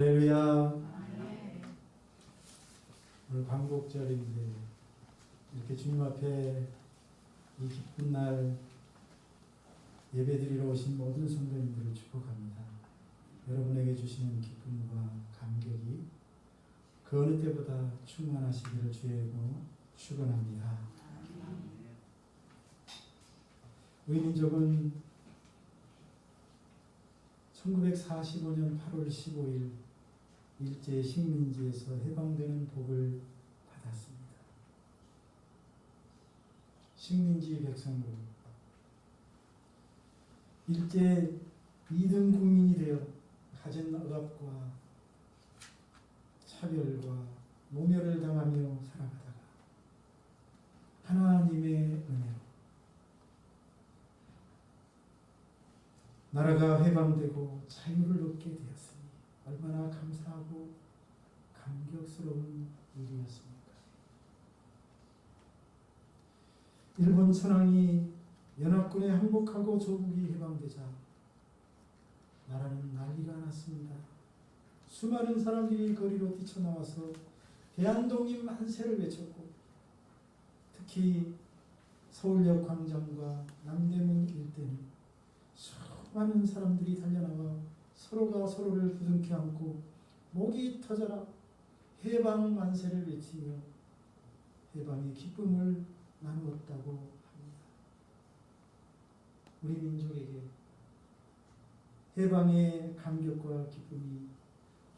할렐루야. 오늘 광복절인데 이렇게 주님 앞에 이 기쁜 날 예배드리러 오신 모든 성도님들을 축복합니다. 여러분에게 주시는 기쁨과 감격이 그 어느 때보다 충만하시기를 주의 이름으로 축원합니다. 우리 민족은 1945년 8월 15일 일제 식민지에서 해방되는 복을 받았습니다. 식민지 백성으로 일제 2등 국민이 되어 가진 억압과 차별과 모멸을 당하며 살아가다가 하나님의 은혜로 나라가 해방되고 자유를 얻게 되었으니 얼마나 감사하고 감격스러운 일이었습니까? 일본 천황이 연합군에 항복하고 조국이 해방되자 나라는 난리가 났습니다. 수많은 사람들이 거리로 뛰쳐나와서 대한독립 만세를 외쳤고 특히 서울역 광장과 남대문 일대는 수많은 사람들이 달려나와 서로가 서로를 부둥켜 안고 목이 터져라 해방 만세를 외치며 해방의 기쁨을 나누었다고 합니다. 우리 민족에게 해방의 감격과 기쁨이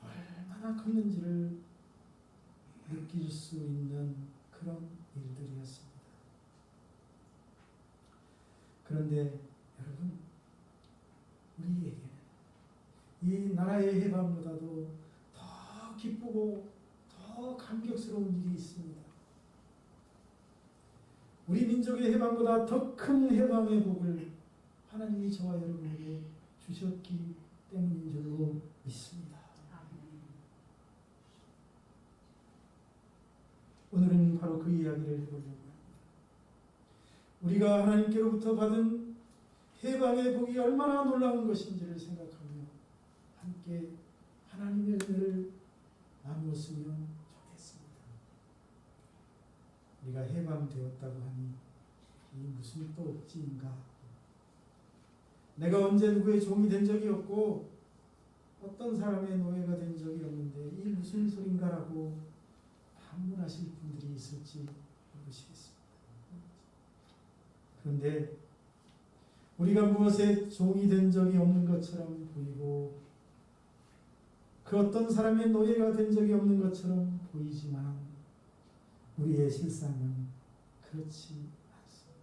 얼마나 컸는지를 느낄 수 있는 그런 일들이었습니다. 그런데 여러분, 우리에게는 이 나라의 해방보다도 더 기쁘고 더 감격스러운 일이 있습니다. 우리 민족의 해방보다 더 큰 해방의 복을 하나님이 저와 여러분에게 주셨기 때문인 줄로 믿습니다. 오늘은 바로 그 이야기를 해보려고 합니다. 우리가 하나님께로부터 받은 해방의 복이 얼마나 놀라운 것인지를 생각하며 함께 하나님의 은혜를 나누었으면 좋겠습니다. 우리가 해방되었다고 하니 이 무슨 또 억지인가? 내가 언제 누구의 종이 된 적이 없고 어떤 사람의 노예가 된 적이 없는데 이 무슨 소린가라고 반문하실 분들이 있을지 모르시겠습니다. 그런데 우리가 무엇에 종이 된 적이 없는 것처럼 보이고 그 어떤 사람의 노예가 된 적이 없는 것처럼 보이지만 우리의 실상은 그렇지 않습니다.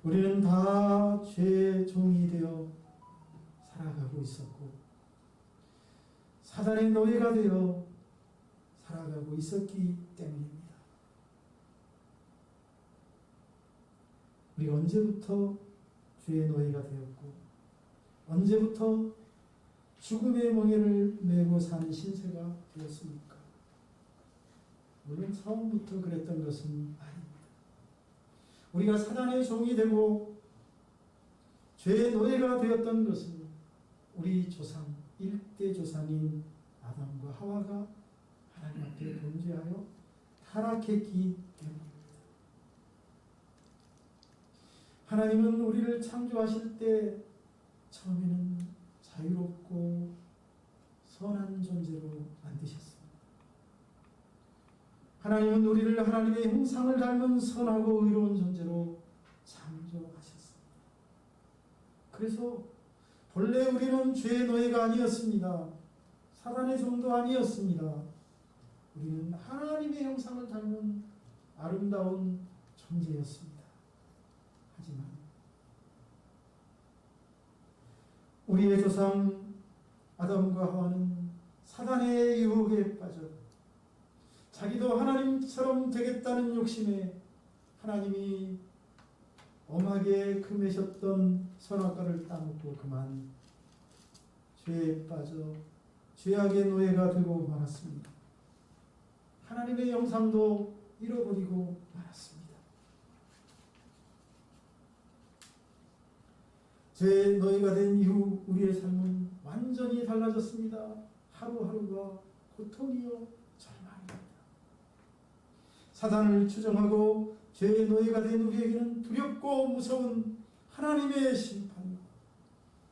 우리는 다 죄의 종이 되어 살아가고 있었고 사단의 노예가 되어 살아가고 있었기 때문입니다. 우리가 언제부터 죄의 노예가 되었고 언제부터 죽음의 멍에를 메고 사는 신세가 되었습니까? 물론 처음부터 그랬던 것은 아닙니다. 우리가 사단의 종이 되고 죄의 노예가 되었던 것은 우리 조상, 일대 조상인 아담과 하와가 하나님 앞에 범죄하여 타락했기 때문입니다. 하나님은 우리를 창조하실 때 처음에는 자유롭고 선한 존재로 만드셨습니다. 하나님은 우리를 하나님의 형상을 닮은 선하고 의로운 존재로 창조하셨습니다. 그래서 본래 우리는 죄의 노예가 아니었습니다. 사단의 종도 아니었습니다. 우리는 하나님의 형상을 닮은 아름다운 존재였습니다. 하지만 우리의 조상 아담과 하와는 사단의 유혹에 빠져 자기도 하나님처럼 되겠다는 욕심에 하나님이 엄하게 금하셨던 선악과를 따먹고 그만 죄에 빠져 죄악의 노예가 되고 말았습니다. 하나님의 형상도 잃어버리고 말았습니다. 죄의 노예가 된 이후 우리의 삶은 완전히 달라졌습니다. 하루하루가 고통이요 절망입니다. 사단을 추종하고 죄의 노예가 된 우리에게는 두렵고 무서운 하나님의 심판과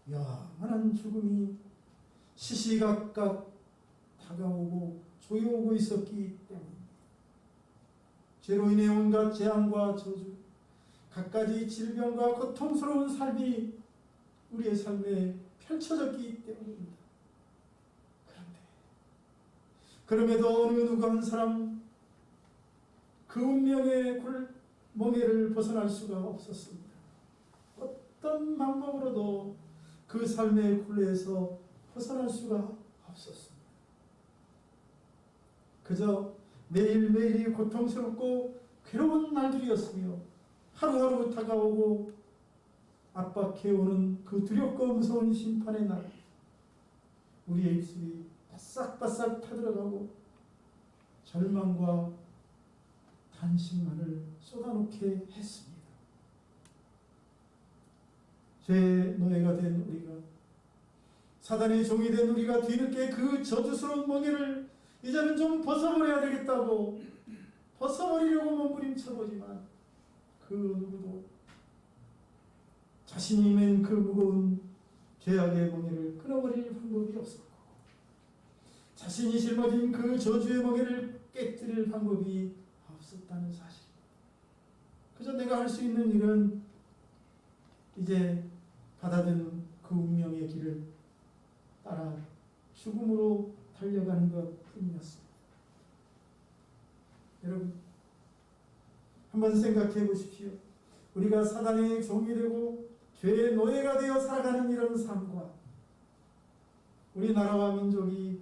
영원한 죽음이 시시각각 다가오고 조여오고 있었기 때문입니다. 죄로 인해 온갖 재앙과 저주, 갖가지 질병과 고통스러운 삶이 우리의 삶에 펼쳐졌기 때문입니다. 그럼에도 어느 누구 한 사람 그 운명의 멍에를 벗어날 수가 없었습니다. 어떤 방법으로도 그 삶의 굴레에서 벗어날 수가 없었습니다. 그저 매일매일이 고통스럽고 괴로운 날들이었으며 하루하루 다가오고 압박해오는 그 두렵고 무서운 심판의 날, 우리의 입술이 바싹바싹 타들어가고 절망과 단식만을 쏟아놓게 했습니다. 죄의 노예가 된 우리가, 사단의 종이 된 우리가 뒤늦게 그 저주스러운 멍에를 이제는 좀 벗어버려야 되겠다고 벗어버리려고 몸부림쳐보지만 그 누구도 자신이 맨 그 무거운 죄악의 멍에를 끊어버릴 방법이 없었고, 자신이 짊어진 그 저주의 멍에를 깨뜨릴 방법이 없었다는 사실. 그저 내가 할 수 있는 일은 이제 받아든 그 운명의 길을 따라 죽음으로 달려가는 것 뿐이었습니다. 여러분, 한번 생각해 보십시오. 우리가 사단의 종이 되고 죄의 노예가 되어 살아가는 이런 삶과 우리나라와 민족이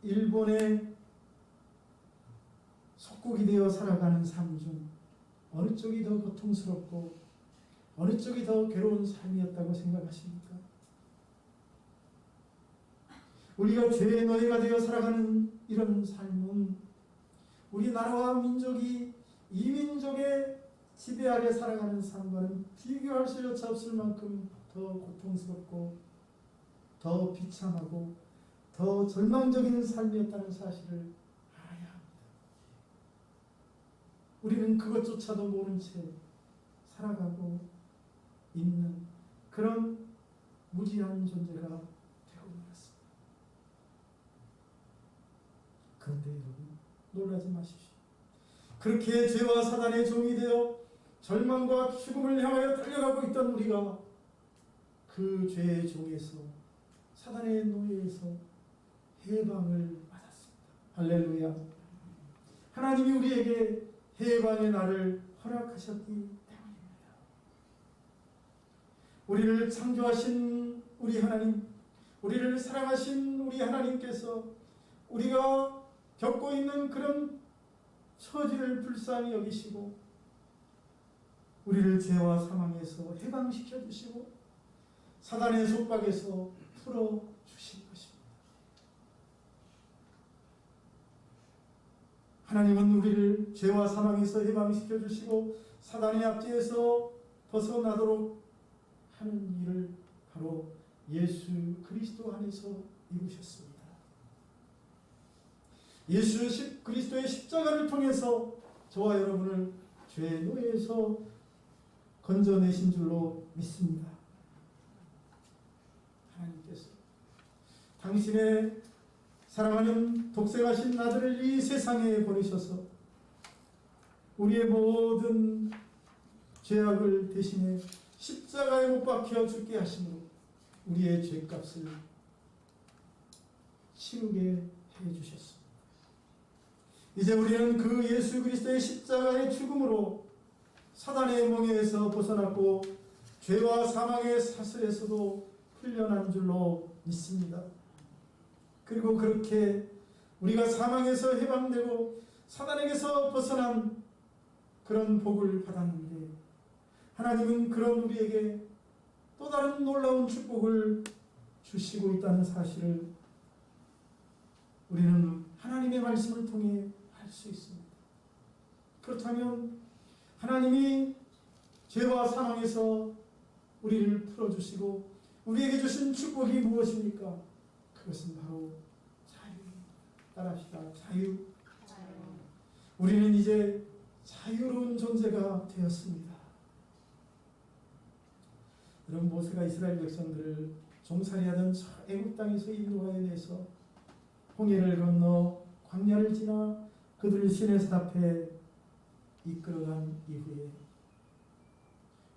일본의 속국이 되어 살아가는 삶 중 어느 쪽이 더 고통스럽고 어느 쪽이 더 괴로운 삶이었다고 생각하십니까? 우리가 죄의 노예가 되어 살아가는 이런 삶은 우리나라와 민족이 이민족의 지배 아래 살아가는 삶과는 비교할 수조차 없을 만큼 더 고통스럽고 더 비참하고 더 절망적인 삶이었다는 사실을 알아야 합니다. 우리는 그것조차도 모른 채 살아가고 있는 그런 무지한 존재가 되고 말았습니다. 그런데 여러분, 놀라지 마십시오. 그렇게 죄와 사단의 종이 되어 절망과 죽음을 향하여 달려가고 있던 우리가 그 죄의 종에서, 사단의 노예에서 해방을 받았습니다. 할렐루야. 하나님이 우리에게 해방의 날을 허락하셨기 때문입니다. 우리를 창조하신 우리 하나님, 우리를 사랑하신 우리 하나님께서 우리가 겪고 있는 그런 처지를 불쌍히 여기시고 우리를 죄와 사망에서 해방시켜 주시고 사단의 속박에서 풀어주신 것입니다. 하나님은 우리를 죄와 사망에서 해방시켜 주시고 사단의 압제에서 벗어나도록 하는 일을 바로 예수 그리스도 안에서 이루셨습니다. 예수 그리스도의 십자가를 통해서 저와 여러분을 죄의 노예에서 건져내신 줄로 믿습니다. 하나님께서 당신의 사랑하는 독생하신 아들을 이 세상에 보내셔서 우리의 모든 죄악을 대신해 십자가에 못 박혀 죽게 하심으로 우리의 죄값을 치르게 해주셨습니다. 이제 우리는 그 예수 그리스도의 십자가의 죽음으로 사단의 멍에에서 벗어났고 죄와 사망의 사슬에서도 풀려난 줄로 믿습니다. 그리고 그렇게 우리가 사망에서 해방되고 사단에게서 벗어난 그런 복을 받았는데 하나님은 그런 우리에게 또 다른 놀라운 축복을 주시고 있다는 사실을 우리는 하나님의 말씀을 통해 알 수 있습니다. 그렇다면 하나님이 죄와 사망에서 우리를 풀어주시고 우리에게 주신 축복이 무엇입니까? 그것은 바로 자유입니다. 따라합시다. 자유. 우리는 이제 자유로운 존재가 되었습니다. 여러분, 모세가 이스라엘 백성들을 종살이하던 저 애굽 땅에서 인도하여 내서 홍해를 건너 광야를 지나 그들을 시내산 앞에 이끌어간 이후에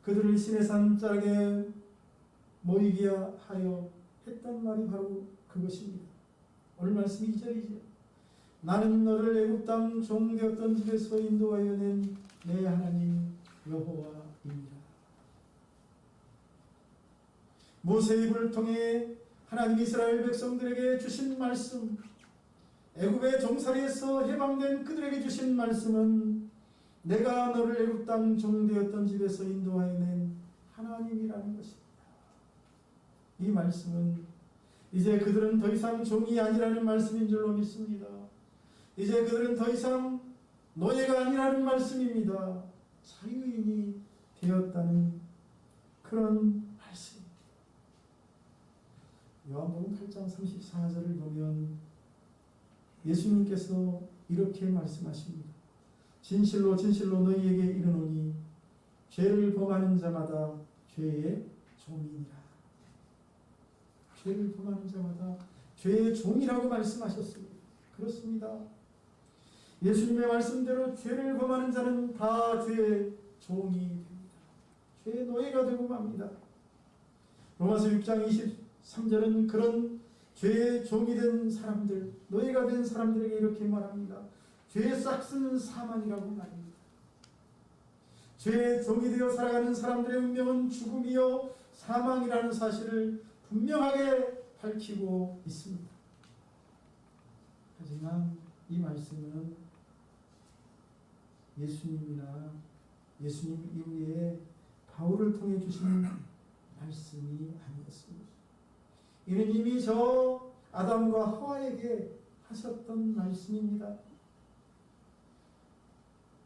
그들을 시내산 자락에 모이게 하여 했던 말이 바로 그것입니다. 오늘 말씀 2절이죠. 나는 너를 애굽 땅 종되었던 집에서 인도하여 낸 내 하나님 여호와입니다. 모세의 입을 통해 하나님 이스라엘 백성들에게 주신 말씀, 애굽의 종살이에서 해방된 그들에게 주신 말씀은 내가 너를 애굽 땅 종되었던 집에서 인도하여 낸 하나님이라는 것입니다. 이 말씀은 이제 그들은 더 이상 종이 아니라는 말씀인 줄로 믿습니다. 이제 그들은 더 이상 노예가 아니라는 말씀입니다. 자유인이 되었다는 그런 말씀입니다. 요한복음 8장 34절을 보면 예수님께서 이렇게 말씀하십니다. 진실로 진실로 너희에게 이르노니 죄를 범하는 자마다 죄의 종이니라. 죄를 범하는 자마다 죄의 종이라고 말씀하셨습니다. 그렇습니다. 예수님의 말씀대로 죄를 범하는 자는 다 죄의 종이 됩니다. 죄의 노예가 되고 맙니다. 로마서 6장 23절은 그런 죄의 종이 된 사람들, 노예가 된 사람들에게 이렇게 말합니다. 죄의 싹슨 사망이라고 말합니다. 죄의 종이 되어 살아가는 사람들의 운명은 죽음이요 사망이라는 사실을 분명하게 밝히고 있습니다. 하지만 이 말씀은 예수님이나 예수님 이후에 바울을 통해 주신 말씀이 아니었습니다. 이는 이미 저 아담과 하와에게 하셨던 말씀입니다.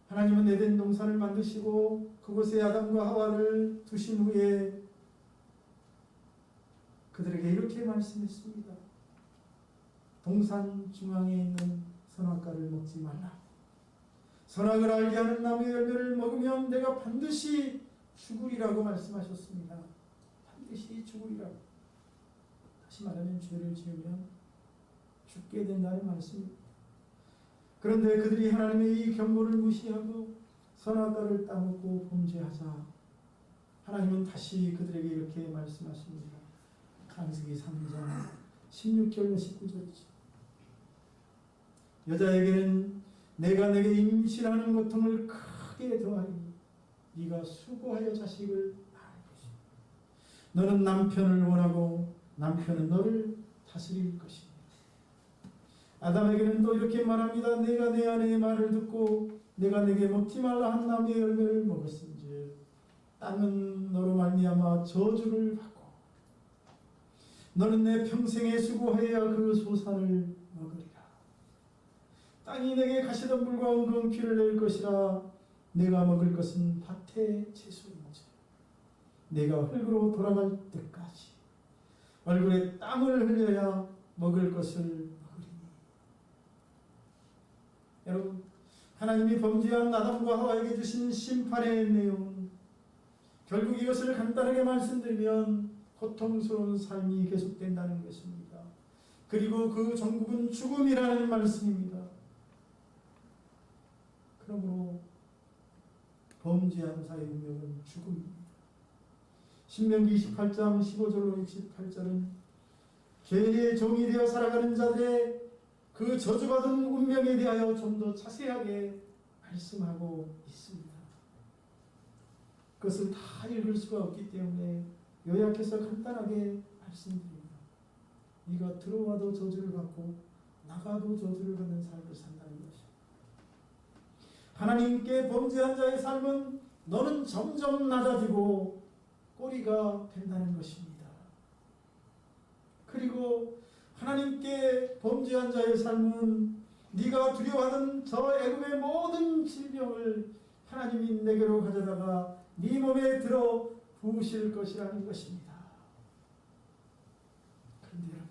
하나님은 에덴 동산을 만드시고 그곳에 아담과 하와를 두신 후에 그들에게 이렇게 말씀했습니다. 동산 중앙에 있는 선악과를 먹지 말라. 선악을 알게 하는 나무의 열매를 먹으면 내가 반드시 죽으리라고 말씀하셨습니다. 반드시 죽으리라고. 다시 말하면 죄를 지으면 죽게 된다는 말씀입니다. 그런데 그들이 하나님의 이 경고를 무시하고 선악과를 따먹고 범죄하자 하나님은 다시 그들에게 이렇게 말씀하십니다. 창세기 3장 16절과 19절이죠. 여자에게는 내가 내게 임신하는 고통을 크게 더하리니 네가 수고하여 자식을 낳을 것이다. 너는 남편을 원하고 남편은 너를 다스릴 것이다. 아담에게는 또 이렇게 말합니다. 내가 내 아내의 말을 듣고 내가 내게 먹지 말라 한 나무의 열매를 먹었은즉 땅은 너로 말미암아 저주를 받고 너는 내 평생에 수고하여야 그 소산을 먹으리라. 땅이 내게 가시던 물과 은근 피를 낼 것이라. 내가 먹을 것은 밭의 채소인지 내가 흙으로 돌아갈 때까지 얼굴에 땀을 흘려야 먹을 것을 먹으리니. 여러분, 하나님이 범죄한 아담과 하와에게 주신 심판의 내용, 결국 이것을 간단하게 말씀드리면 고통스러운 삶이 계속된다는 것입니다. 그리고 그 종국은 죽음이라는 말씀입니다. 그러므로 범죄한 자의 운명은 죽음입니다. 신명기 28장 15절로 68절은 죄의 종이 되어 살아가는 자들의 그 저주받은 운명에 대하여 좀 더 자세하게 말씀하고 있습니다. 그것을 다 읽을 수가 없기 때문에 요약해서 간단하게 말씀드립니다. 네가 들어와도 저주를 받고 나가도 저주를 받는 삶을 산다는 것입니다. 하나님께 범죄한 자의 삶은 너는 점점 낮아지고 꼬리가 된다는 것입니다. 그리고 하나님께 범죄한 자의 삶은 네가 두려워하던 저 애굽의 모든 질병을 하나님이 내게로 가져다가 네 몸에 들어 부으실 것이라는 것입니다. 그런데 여러분,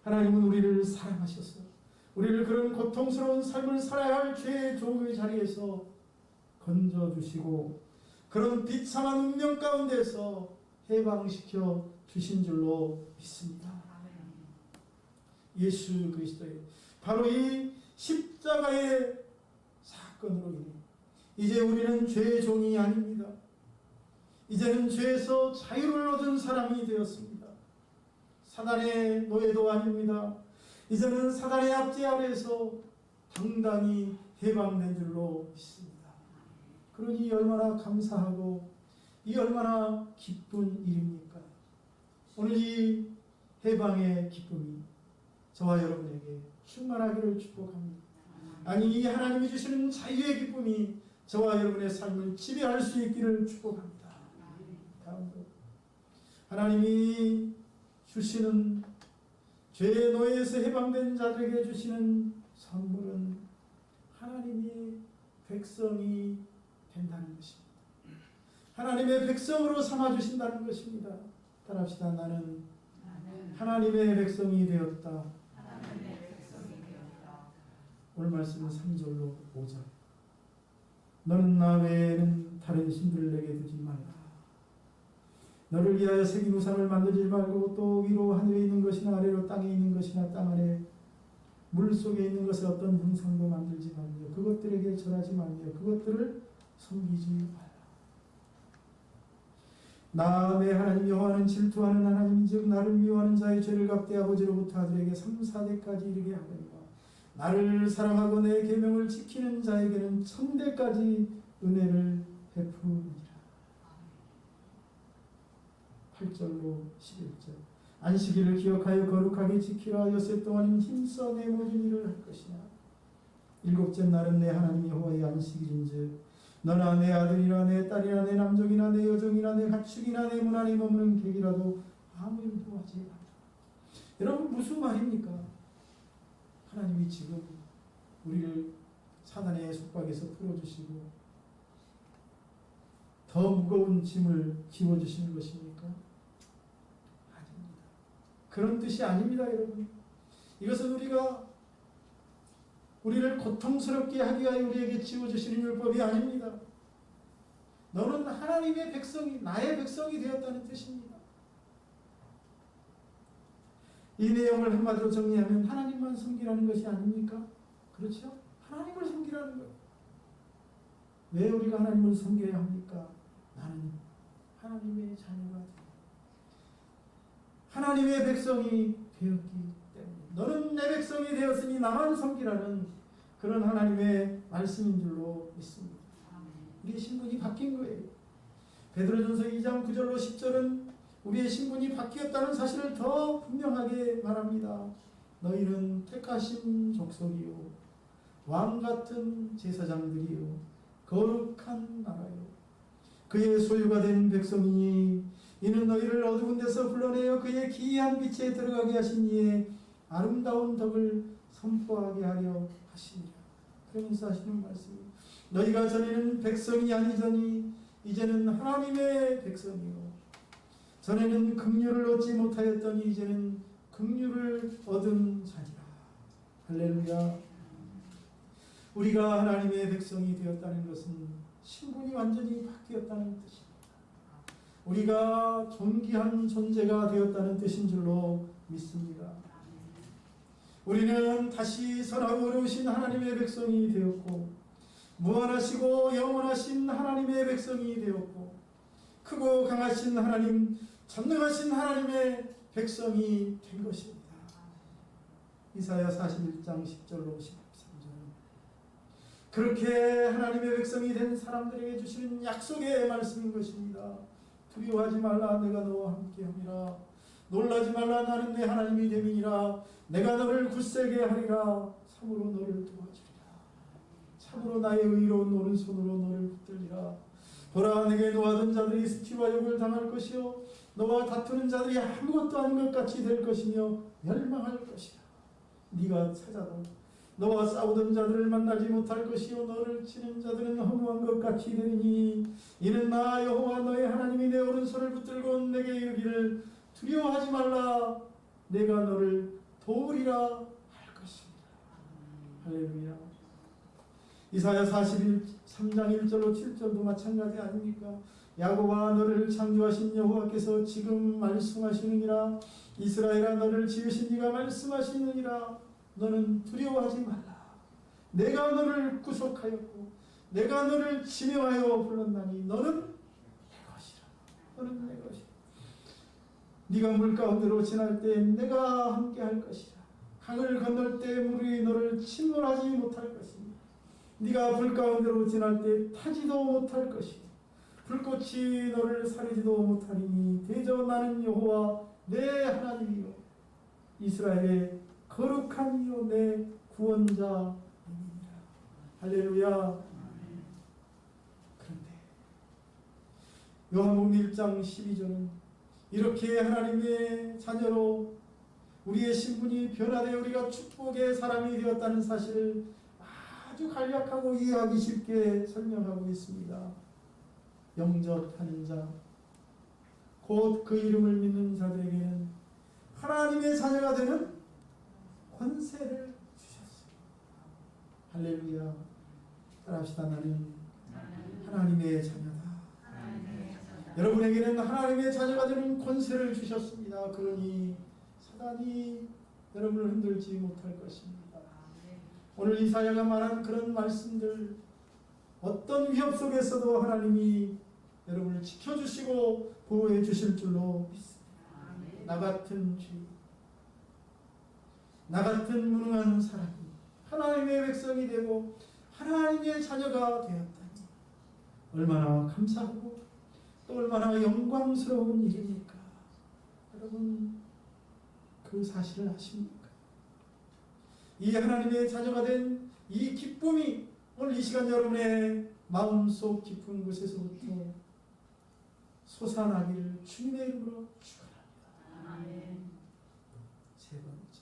하나님은 우리를 사랑하셔서 우리를 그런 고통스러운 삶을 살아야 할 죄의 종의 자리에서 건져주시고 그런 비참한 운명 가운데서 해방시켜 주신 줄로 믿습니다. 예수 그리스도의 바로 이 십자가의 사건으로 인해 이제 우리는 죄의 종이 아닙니다. 이제는 죄에서 자유를 얻은 사람이 되었습니다. 사단의 노예도 아닙니다. 이제는 사단의 압제 아래에서 당당히 해방된 줄로 믿습니다. 그러니 얼마나 감사하고 이 얼마나 기쁜 일입니까? 오늘 이 해방의 기쁨이 저와 여러분에게 충만하기를 축복합니다. 아니 이 하나님이 주시는 자유의 기쁨이 저와 여러분의 삶을 지배할 수 있기를 축복합니다. 다음으로 하나님이 주시는 죄의 노예에서 해방된 자들에게 주시는 선물은 하나님이 백성이 된다는 것입니다. 하나님의 백성으로 삼아주신다는 것입니다. 따라합시다. 나는 하나님의 백성이 되었다. 오늘 말씀은 3절로 5절. 너는 나 외에는 다른 신들을 내게 두지 말라. 너를 위하여 새긴 우상을 만들지 말고 또 위로 하늘에 있는 것이나 아래로 땅에 있는 것이나 땅 안에 물 속에 있는 것을 어떤 형상도 만들지 말며 그것들에게 절하지 말며 그것들을 섬기지 말라. 나 내 하나님 여호와는 질투하는 하나님인즉 나를 미워하는 자의 죄를 갚되 아버지로부터 아들에게 3, 4대까지 이르게 하거니와 나를 사랑하고 내 계명을 지키는 자에게는 1000대까지 은혜를 베푸니라. 8절로 11절. 안식일을 기억하여 거룩하게 지키라. 엿새 동안 힘써 내 모든 일을 할 것이냐. 7째 날은 내 하나님 여호와의 안식일인즉 너나 내 아들이나 내 딸이나 내 남종이나 내 여종이나 내 가축이나 내 문 안에 머무는 객이라도 아무 일도 하지 말라. 여러분 무슨 말입니까? 하나님이 지금 우리를 사단의 속박에서 풀어주시고 더 무거운 짐을 지워주시는 것입니까? 아닙니다. 그런 뜻이 아닙니다, 여러분. 이것은 우리를 고통스럽게 하기 위하여 우리에게 지워주시는 율법이 아닙니다. 너는 하나님의 백성이, 나의 백성이 되었다는 뜻입니다. 이 내용을 한마디로 정리하면 하나님만 섬기라는 것이 아닙니까? 그렇죠? 하나님을 섬기라는 거예요. 왜 우리가 하나님을 섬겨야 합니까? 나는 하나님의 자녀가 되어 하나님의 백성이 되었기 때문에 너는 내 백성이 되었으니 나만 섬기라는 그런 하나님의 말씀인 줄로 믿습니다. 우리의 신분이 바뀐 거예요. 베드로전서 2장 9절로 10절은 우리의 신분이 바뀌었다는 사실을 더 분명하게 말합니다. 너희는 택하신 족속이요 왕같은 제사장들이요 거룩한 나라요 그의 소유가 된 백성이니 이는 너희를 어두운 데서 불러내어 그의 기이한 빛에 들어가게 하신 이의 아름다운 덕을 선포하게 하려 하시니라. 그러면서 하시는 말씀이 너희가 전에는 백성이 아니더니 이제는 하나님의 백성이요 전에는 긍휼을 얻지 못하였더니 이제는 긍휼을 얻은 자니라. 할렐루야. 우리가 하나님의 백성이 되었다는 것은 신분이 완전히 바뀌었다는 뜻입니다. 우리가 존귀한 존재가 되었다는 뜻인 줄로 믿습니다. 우리는 다시 선하고 어려우신 하나님의 백성이 되었고 무한하시고 영원하신 하나님의 백성이 되었고 크고 강하신 하나님, 전능하신 하나님의 백성이 된 것입니다. 이사야 41장 10절로 13절. 그렇게 하나님의 백성이 된 사람들에게 주시는 약속의 말씀인 것입니다. 두려워하지 말라, 내가 너와 함께함이라. 놀라지 말라, 나는 내 하나님이 됨이니라. 내가 너를 굳세게 하리라. 참으로 너를 도와주리라. 참으로 나의 의로운 오른손으로 너를 붙들리라. 보라, 내게 노하던 자들이 수치와 욕을 당할 것이요 너와 다투는 자들이 아무것도 아닌 것 같이 될 것이며 멸망할 것이라. 네가 찾아도 너와 싸우던 자들을 만나지 못할 것이요 너를 치는 자들은 허무한 것 같이 되리니 이는 나 여호와 너의 하나님이 내 오른손을 붙들고 내게 이르기를 두려워하지 말라 내가 너를 도우리라 할 것입니다. 할렐루야. 이사야 43장 1절로 7절도 마찬가지 아닙니까? 야곱아 너를 창조하신 여호와께서 지금 말씀하시느니라. 이스라엘아 너를 지으신 이가 말씀하시느니라. 너는 두려워하지 말라. 내가 너를 구속하였고 내가 너를 지명하여 불렀나니 너는 내 것이라. 너는 내 것이라. 네가 물 가운데로 지날 때 내가 함께 할 것이라. 강을 건널 때 물이 너를 침몰하지 못할 것이니 네가 불 가운데로 지날 때 타지도 못할 것이니 불꽃이 너를 사르지도 못하리니 대저 나는 여호와 내 하나님이요 이스라엘의 거룩한 이요 내 구원자입니다. 할렐루야. 그런데 요한복음 1장 12절은 이렇게 하나님의 자녀로 우리의 신분이 변화되어 우리가 축복의 사람이 되었다는 사실을 아주 간략하고 이해하기 쉽게 설명하고 있습니다. 영접하는 자, 곧 그 이름을 믿는 자들에게는 하나님의 자녀가 되는 권세를 주셨습니다. 할렐루야. 따라합시다. 나는 하나님의 자녀다. 여러분에게는 하나님의 자녀가 되는 권세를 주셨습니다. 그러니 사단이 여러분을 흔들지 못할 것입니다. 오늘 이사야가 말한 그런 말씀들, 어떤 위협 속에서도 하나님이 여러분을 지켜주시고 보호해 주실 줄로 믿습니다. 나 같은 죄, 나 같은 무능한 사람이 하나님의 백성이 되고 하나님의 자녀가 되었다니 얼마나 감사하고 또 얼마나 영광스러운 일입니까? 여러분 그 사실을 아십니까? 이 하나님의 자녀가 된 이 기쁨이 오늘 이 시간 여러분의 마음속 깊은 곳에서부터 솟아나기를 주님의 이름으로 축원합니다. 세 번째,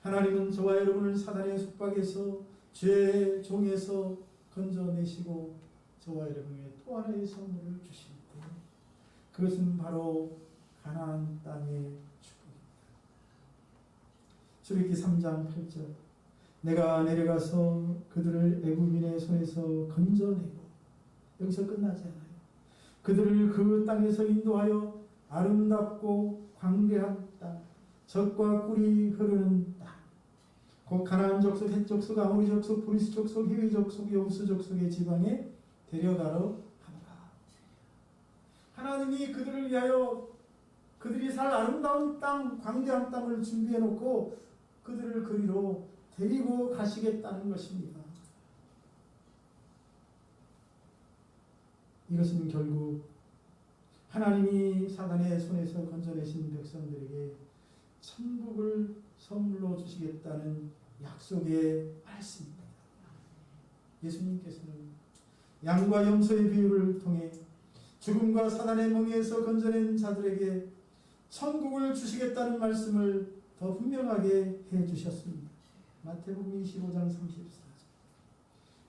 하나님은 저와 여러분을 사단의 속박에서 죄의 종에서 건져내시고 저와 여러분에게 또 하나의 선물을 주실 때 그것은 바로 가나안 땅의 축복입니다. 출애굽기 3장 8절 내가 내려가서 그들을 애굽인의 손에서 건져내고 여기서 끝나지 않아요. 그들을 그 땅에서 인도하여 아름답고 광대한 땅, 젖과 꿀이 흐르는 땅, 곧 가나안 족속, 헷 족속, 아모리 족속, 브리스 족속, 히위 족속, 여부스 족속의 지방에 데려가러 하노라. 하나님이 그들을 위하여 그들이 살 아름다운 땅, 광대한 땅을 준비해 놓고 그들을 그리로 데리고 가시겠다는 것입니다. 이것은 결국 하나님이 사단의 손에서 건져내신 백성들에게 천국을 선물로 주시겠다는 약속의 말씀입니다. 예수님께서는 양과 염소의 비유를 통해 죽음과 사단의 멍에서 건져낸 자들에게 천국을 주시겠다는 말씀을 더 분명하게 해주셨습니다. 마태복음 25장 34절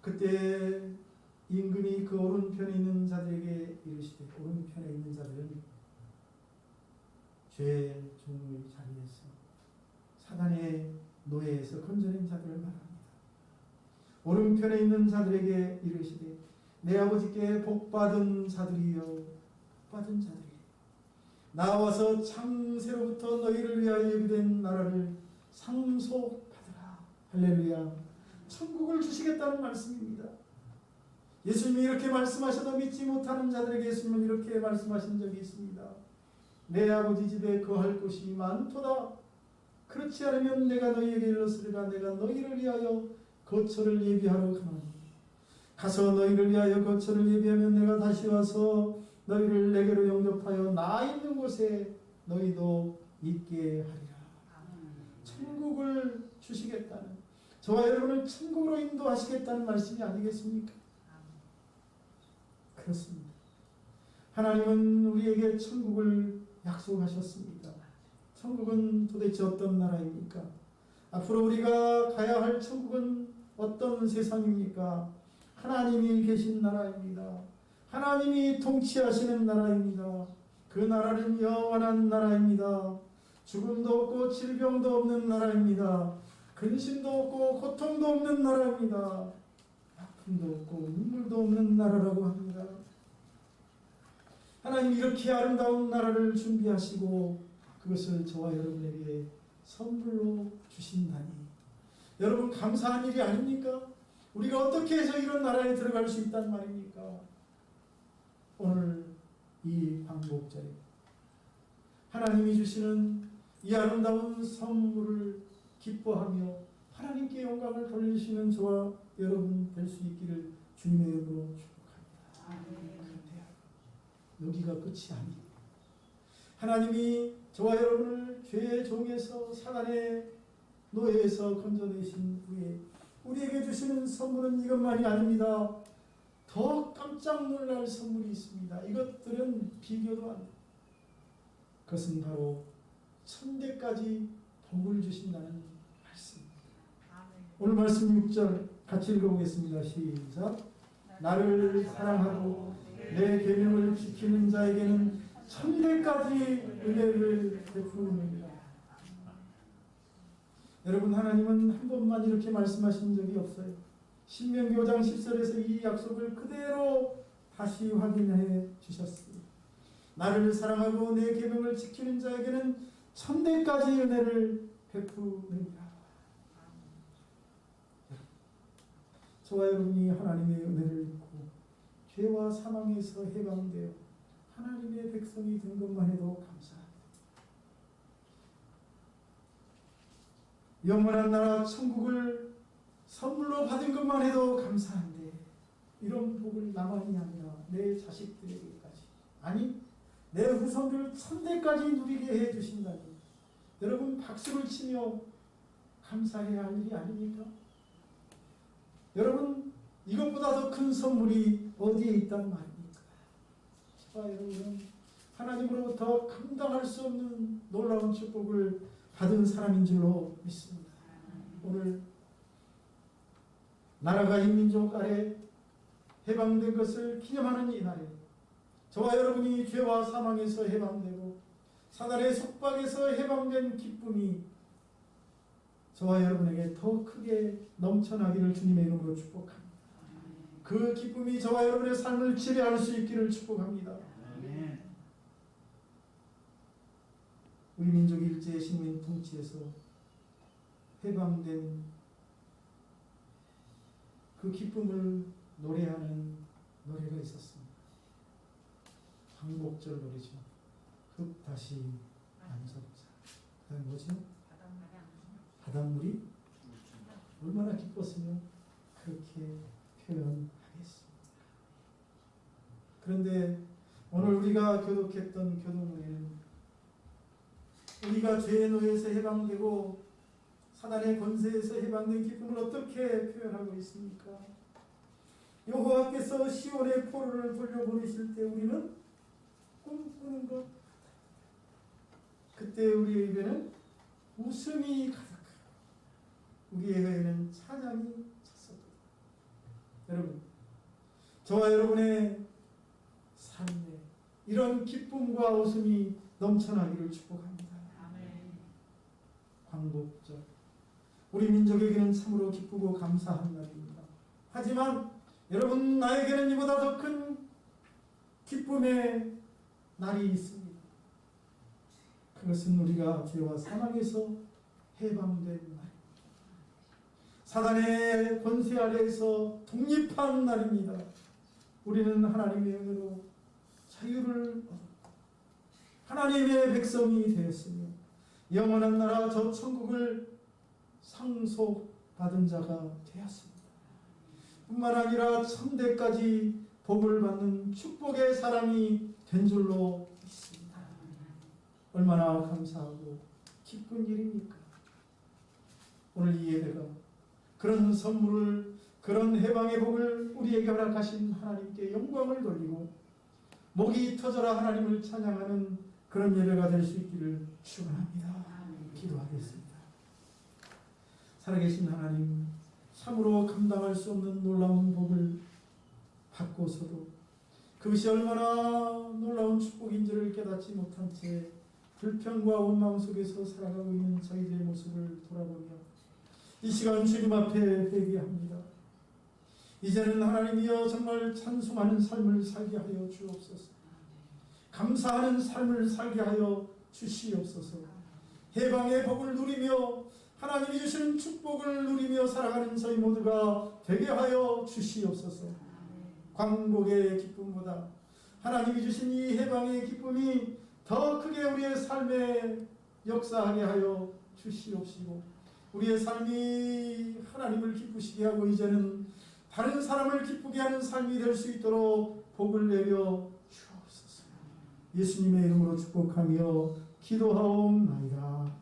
그때 임금이 그 오른편에 있는 자들에게 이르시되, 오른편에 있는 자들은 죄의 종의 자리에서 사단의 노예에서 건져낸 자들을 말합니다. 오른편에 있는 자들에게 이르시되 내 아버지께 복받은 자들이여 복받은 자들이 나와서 창세로부터 너희를 위하여 예비된 나라를 상속받으라. 할렐루야. 천국을 주시겠다는 말씀입니다. 예수님이 이렇게 말씀하셔도 믿지 못하는 자들에게 예수님은 이렇게 말씀하신 적이 있습니다. 내 아버지 집에 거할 곳이 많도다. 그렇지 않으면 내가 너희에게 이르렀으리라. 내가 너희를 위하여 거처를 예비하러 가노니 가서 너희를 위하여 거처를 예비하면 내가 다시 와서 너희를 내게로 영접하여 나 있는 곳에 너희도 있게 하리라. 천국을 주시겠다는, 저와 여러분을 천국으로 인도하시겠다는 말씀이 아니겠습니까? 그렇습니다. 하나님은 우리에게 천국을 약속하셨습니다. 천국은 도대체 어떤 나라입니까? 앞으로 우리가 가야 할 천국은 어떤 세상입니까? 하나님이 계신 나라입니다. 하나님이 통치하시는 나라입니다. 그 나라는 영원한 나라입니다. 죽음도 없고 질병도 없는 나라입니다. 근심도 없고 고통도 없는 나라입니다. 아픔도 없고 눈물도 없는 나라라고 합니다. 하나님 이렇게 아름다운 나라를 준비하시고 그것을 저와 여러분에게 선물로 주신다니 여러분 감사한 일이 아닙니까? 우리가 어떻게 해서 이런 나라에 들어갈 수 있단 말입니까? 오늘 이 광복절에 하나님이 주시는 이 아름다운 선물을 기뻐하며 하나님께 영광을 돌리시는 저와 여러분 될 수 있기를 주님의 이름으로 축복합니다. 그런데 여기가 끝이 아닙니다. 하나님이 저와 여러분을 죄의 종에서 사단의 노예에서 건져내신 후에 우리에게 주시는 선물은 이것만이 아닙니다. 더 깜짝 놀랄 선물이 있습니다. 이것들은 비교도 안 돼요. 그것은 바로 천대까지 복을 주신다는 말씀입니다. 오늘 말씀 6절 같이 읽어보겠습니다. 시작. 나를 사랑하고 내 계명을 지키는 자에게는 천대까지 은혜를 베푸느니라. 여러분 하나님은 한 번만 이렇게 말씀하신 적이 없어요. 신명기 5장 10절에서 이 약속을 그대로 다시 확인해 주셨습니다. 나를 사랑하고 내 계명을 지키는 자에게는 천대까지 은혜를 베푸느니라. 저와 여러분이 하나님의 은혜를 입고 죄와 사망에서 해방되어 하나님의 백성이 된 것만 해도 감사합니다. 영원한 나라 천국을 선물로 받은 것만 해도 감사한데 이런 복을 나만이 아니라 내 자식들에게까지 아니 내 후손들 천대까지 누리게 해주신다니 여러분 박수를 치며 감사해야 할 일이 아닙니까? 여러분 이것보다 더 큰 선물이 어디에 있단 말입니까? 저와 여러분은 하나님으로부터 감당할 수 없는 놀라운 축복을 받은 사람인 줄로 믿습니다. 오늘 나라가 인민족 아래 해방된 것을 기념하는 이 날에 저와 여러분이 죄와 사망에서 해방되고 사단의 속박에서 해방된 기쁨이 저와 여러분에게 더 크게 넘쳐나기를 주님의 이름으로 축복합니다. 그 기쁨이 저와 여러분의 삶을 지배할 수 있기를 축복합니다. 우리 민족이 일제 식민 통치에서 해방된 그 기쁨을 노래하는 노래가 있었습니다. 광복절 노래죠. 흙 다시 안석자. 그다음 뭐죠? 바닷물이 얼마나 기뻤으면 그렇게 표현하겠습니다. 그런데 오늘 우리가 교독했던 교독문에는 우리가 죄의 노예에서 해방되고 사단의 권세에서 해방된 기쁨을 어떻게 표현하고 있습니까? 여호와께서 시온의 포로를 돌려보내실 때 우리는 꿈꾸는 것 그때 우리의 입에는 웃음이 가득하고 우리의 혀에는 찬양이 찼었다. 여러분 저와 여러분의 삶에 이런 기쁨과 웃음이 넘쳐나기를 축복합니다. 광복절 우리 민족에게는 참으로 기쁘고 감사한 날입니다. 하지만 여러분 나에게는 이보다 더 큰 기쁨의 날이 있습니다. 그것은 우리가 죄와 사망에서 해방된 날입니다. 사단의 권세 아래에서 독립한 날입니다. 우리는 하나님의 은혜로 자유를 얻었고 하나님의 백성이 되었으며 영원한 나라 저 천국을 상속받은 자가 되었습니다. 뿐만 아니라 천대까지 복을 받는 축복의 사람이 된 줄로 믿습니다. 얼마나 감사하고 기쁜 일입니까? 오늘 이 예배가 그런 선물을 그런 해방의 복을 우리에게 허락하신 하나님께 영광을 돌리고 목이 터져라 하나님을 찬양하는 그런 예배가 될 수 있기를 축원합니다. 기도하겠습니다. 살아계신 하나님, 참으로 감당할 수 없는 놀라운 복을 받고서도 그것이 얼마나 놀라운 축복인지를 깨닫지 못한 채 불평과 원망 속에서 살아가고 있는 저희들의 모습을 돌아보며 이 시간 주님 앞에 회개합니다. 이제는 하나님이여 정말 찬송하는 삶을 살게 하여 주옵소서. 감사하는 삶을 살게 하여 주시옵소서. 해방의 복을 누리며 하나님이 주시는 축복을 누리며 살아가는 저희 모두가 되게 하여 주시옵소서. 광복의 기쁨보다 하나님이 주신 이 해방의 기쁨이 더 크게 우리의 삶에 역사하게 하여 주시옵시고 우리의 삶이 하나님을 기쁘시게 하고 이제는 다른 사람을 기쁘게 하는 삶이 될 수 있도록 복을 내려 주옵소서. 예수님의 이름으로 축복하며 기도하옵나이다.